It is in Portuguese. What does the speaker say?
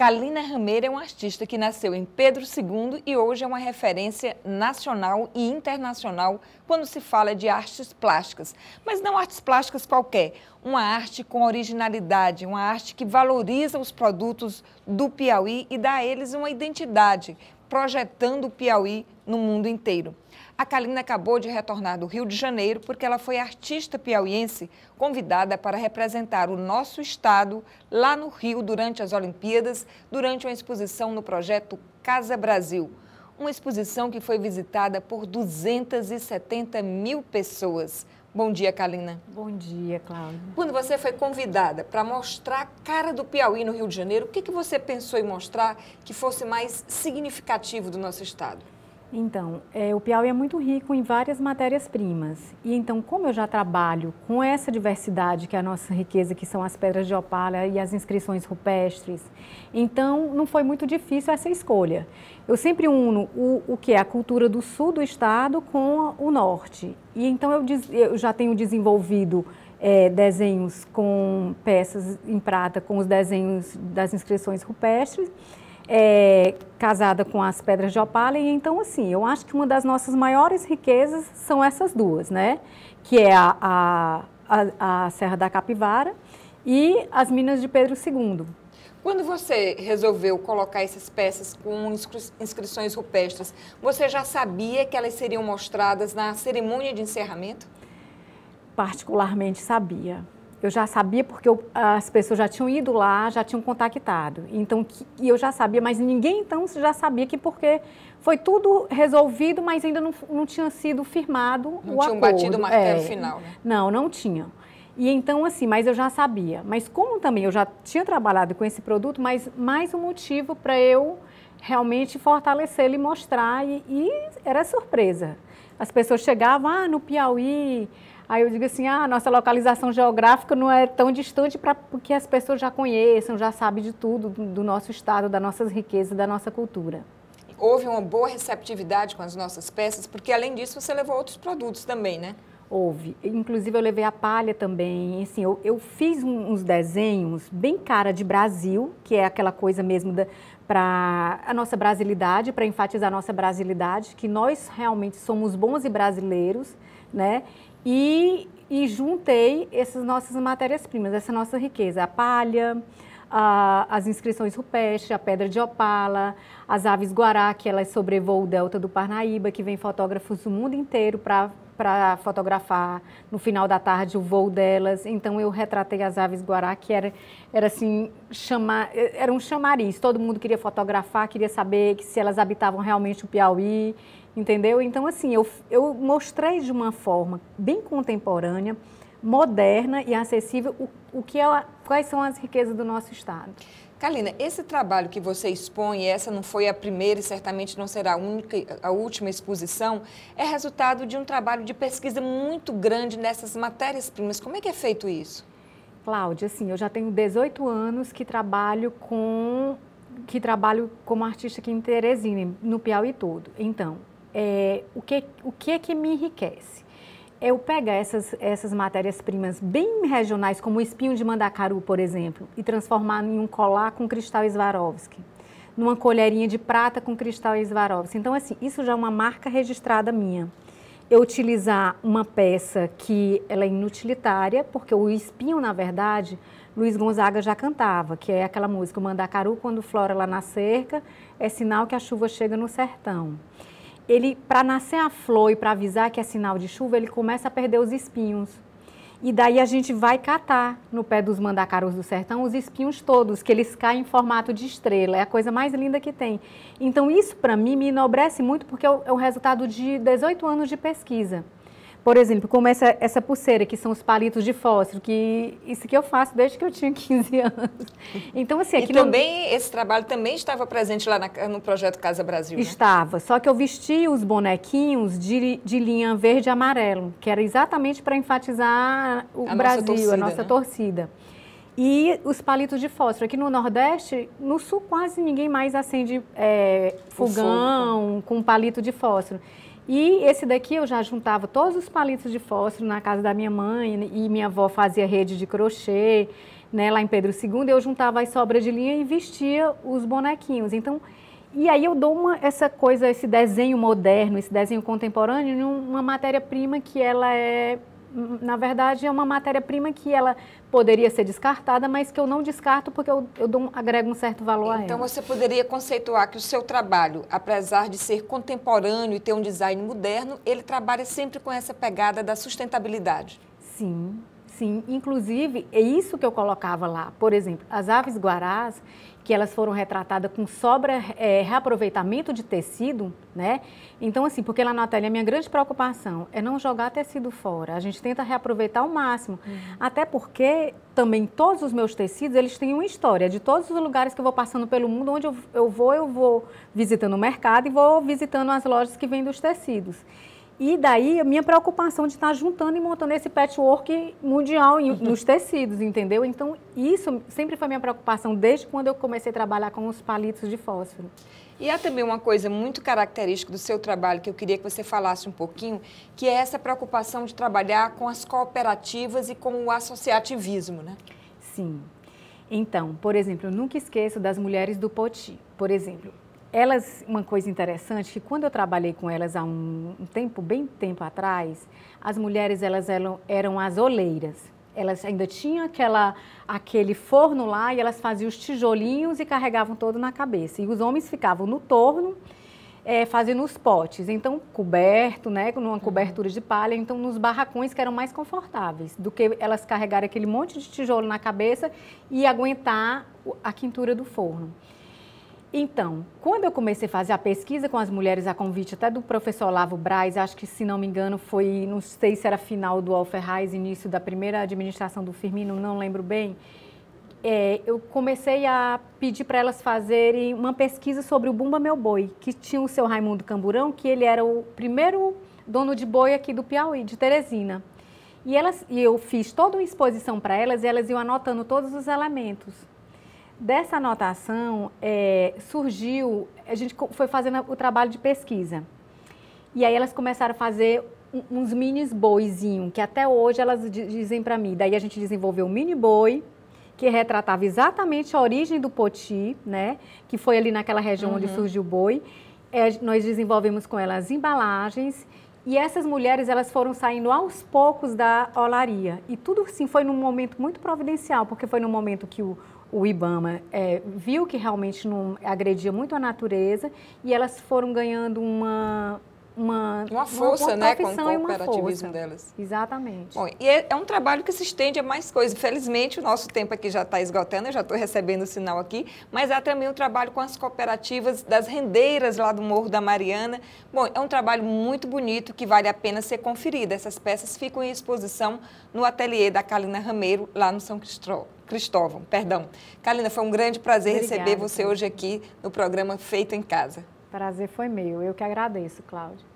Kalina Rameira é uma artista que nasceu em Pedro II e hoje é uma referência nacional e internacional quando se fala de artes plásticas. Mas não artes plásticas qualquer, uma arte com originalidade, uma arte que valoriza os produtos do Piauí e dá a eles uma identidade, projetando o Piauí no mundo inteiro. A Kalina acabou de retornar do Rio de Janeiro porque ela foi artista piauiense convidada para representar o nosso estado lá no Rio durante as Olimpíadas, durante uma exposição no projeto Casa Brasil. Uma exposição que foi visitada por 270 mil pessoas. Bom dia, Kalina. Bom dia, Cláudia. Quando você foi convidada para mostrar a cara do Piauí no Rio de Janeiro, o que você pensou em mostrar que fosse mais significativo do nosso estado? Então, o Piauí é muito rico em várias matérias-primas. E então, como eu já trabalho com essa diversidade, que é a nossa riqueza, que são as pedras de opala e as inscrições rupestres, então não foi muito difícil essa escolha. Eu sempre uno o que é a cultura do sul do estado com o norte. E então eu já tenho desenvolvido desenhos com peças em prata, com os desenhos das inscrições rupestres, casada com as pedras de opala, e então assim, eu acho que uma das nossas maiores riquezas são essas duas, né? Que é a Serra da Capivara e as Minas de Pedro II. Quando você resolveu colocar essas peças com inscrições rupestres, você já sabia que elas seriam mostradas na cerimônia de encerramento? Particularmente sabia. Eu já sabia porque as pessoas já tinham ido lá, já tinham contactado. Então, e eu já sabia, mas ninguém então já sabia que porque foi tudo resolvido, mas ainda não tinha sido firmado o acordo. Não tinham batido o martelo final, né? Não tinham. E então, assim, mas eu já sabia. Mas como também eu já tinha trabalhado com esse produto, mas mais um motivo para eu realmente fortalecê-lo e mostrar. E era surpresa. As pessoas chegavam, no Piauí. Aí eu digo assim, nossa localização geográfica não é tão distante para que as pessoas já conheçam, já sabem de tudo do nosso estado, das nossas riquezas, da nossa cultura. Houve uma boa receptividade com as nossas peças, porque além disso você levou outros produtos também, né? Houve. Inclusive eu levei a palha também. Assim, eu fiz uns desenhos bem cara de Brasil, que é aquela coisa mesmo para a nossa brasilidade, para enfatizar a nossa brasilidade, que nós realmente somos bons e brasileiros, né? E juntei essas nossas matérias-primas, essa nossa riqueza, a palha, as inscrições rupestres, a pedra de opala, as aves guará, que elas sobrevoam o delta do Parnaíba, que vem fotógrafos do mundo inteiro para fotografar no final da tarde o voo delas. Então eu retratei as aves guará, que era assim, era um chamariz, todo mundo queria fotografar, queria saber se elas habitavam realmente o Piauí. Entendeu? Então, assim, eu mostrei de uma forma bem contemporânea, moderna e acessível quais são as riquezas do nosso estado. Kalina, esse trabalho que você expõe, essa não foi a primeira e certamente não será a última exposição, é resultado de um trabalho de pesquisa muito grande nessas matérias-primas. Como é que é feito isso? Cláudia, assim, eu já tenho 18 anos que trabalho como artista aqui em Teresina, no Piauí todo. Então, o que é que me enriquece? Eu pegar essas matérias-primas bem regionais, como o espinho de mandacaru, por exemplo, e transformar em um colar com cristal Swarovski, numa colherinha de prata com cristal Swarovski. Então, assim, isso já é uma marca registrada minha. Eu utilizar uma peça que ela é inutilitária, porque o espinho, na verdade, Luiz Gonzaga já cantava, que é aquela música, o mandacaru, quando flora lá na cerca, é sinal que a chuva chega no sertão. Ele, para nascer a flor e para avisar que é sinal de chuva, ele começa a perder os espinhos. E daí a gente vai catar no pé dos mandacarus do sertão os espinhos todos, que eles caem em formato de estrela. É a coisa mais linda que tem. Então isso para mim me enobrece muito porque é o resultado de 18 anos de pesquisa. Por exemplo, como essa pulseira, que são os palitos de fósforo, que isso que eu faço desde que eu tinha 15 anos. Então, assim, e também, esse trabalho também estava presente lá no projeto Casa Brasil, né? Estava, só que eu vesti os bonequinhos de linha verde e amarelo, que era exatamente para enfatizar o Brasil, a nossa torcida. E os palitos de fósforo. Aqui no Nordeste, no Sul, quase ninguém mais acende fogão com palito de fósforo. E esse daqui eu já juntava todos os palitos de fósforo na casa da minha mãe e minha avó fazia rede de crochê. né, lá em Pedro II, eu juntava as sobras de linha e vestia os bonequinhos. Então, e aí eu dou essa coisa, esse desenho moderno, esse desenho contemporâneo, numa matéria-prima que ela é, na verdade, é uma matéria-prima que ela poderia ser descartada, mas que eu não descarto porque eu agrego um certo valor a ela. Então você poderia conceituar que o seu trabalho, apesar de ser contemporâneo e ter um design moderno, ele trabalha sempre com essa pegada da sustentabilidade. Sim, sim. Inclusive, é isso que eu colocava lá. Por exemplo, as aves guarás, que elas foram retratadas com reaproveitamento de tecido, né? Então, assim, porque lá na ateliê a minha grande preocupação é não jogar tecido fora. A gente tenta reaproveitar ao máximo. Até porque também todos os meus tecidos, eles têm uma história. De todos os lugares que eu vou passando pelo mundo, onde eu vou visitando o mercado e vou visitando as lojas que vendem os tecidos. E daí a minha preocupação de estar juntando e montando esse patchwork mundial nos tecidos, entendeu? Então isso sempre foi minha preocupação desde quando eu comecei a trabalhar com os palitos de fósforo. E há também uma coisa muito característica do seu trabalho que eu queria que você falasse um pouquinho, que é essa preocupação de trabalhar com as cooperativas e com o associativismo, né? Sim. Então, por exemplo, eu nunca esqueço das mulheres do Poti, por exemplo. Elas, uma coisa interessante, que quando eu trabalhei com elas há bem tempo atrás, as mulheres elas eram as oleiras. Elas ainda tinham aquele forno lá e elas faziam os tijolinhos e carregavam todo na cabeça. E os homens ficavam no torno, fazendo os potes. Então, coberto, né, numa cobertura de palha, então nos barracões que eram mais confortáveis do que elas carregarem aquele monte de tijolo na cabeça e aguentar a quentura do forno. Então, quando eu comecei a fazer a pesquisa com as mulheres, a convite até do professor Olavo Braz, acho que, se não me engano, foi, não sei se era final do Alferraz, início da primeira administração do Firmino, não lembro bem, eu comecei a pedir para elas fazerem uma pesquisa sobre o Bumba Meu Boi, que tinha o seu Raimundo Camburão, que ele era o primeiro dono de boi aqui do Piauí, de Teresina. E eu fiz toda uma exposição para elas e elas iam anotando todos os elementos. Dessa anotação, surgiu, a gente foi fazendo o trabalho de pesquisa. E aí elas começaram a fazer uns mini boizinhos, que até hoje elas dizem para mim. Daí a gente desenvolveu um mini boi, que retratava exatamente a origem do Poti, né? Que foi ali naquela região onde surgiu o boi. Nós desenvolvemos com elas embalagens. E essas mulheres, elas foram saindo aos poucos da olaria. E tudo assim foi num momento muito providencial, porque foi num momento que o IBAMA viu que realmente não agredia muito a natureza e elas foram ganhando uma força, né, com o cooperativismo delas. Exatamente. Bom, e é um trabalho que se estende a mais coisas. Infelizmente, o nosso tempo aqui já está esgotando, eu já estou recebendo o sinal aqui, mas há também um trabalho com as cooperativas das rendeiras lá do Morro da Mariana. Bom, é um trabalho muito bonito que vale a pena ser conferido. Essas peças ficam em exposição no ateliê da Kalina Rameiro, lá no São Cristóvão. Kalina, foi um grande prazer receber você hoje aqui no programa Feito em Casa. Prazer foi meu. Eu que agradeço, Cláudia.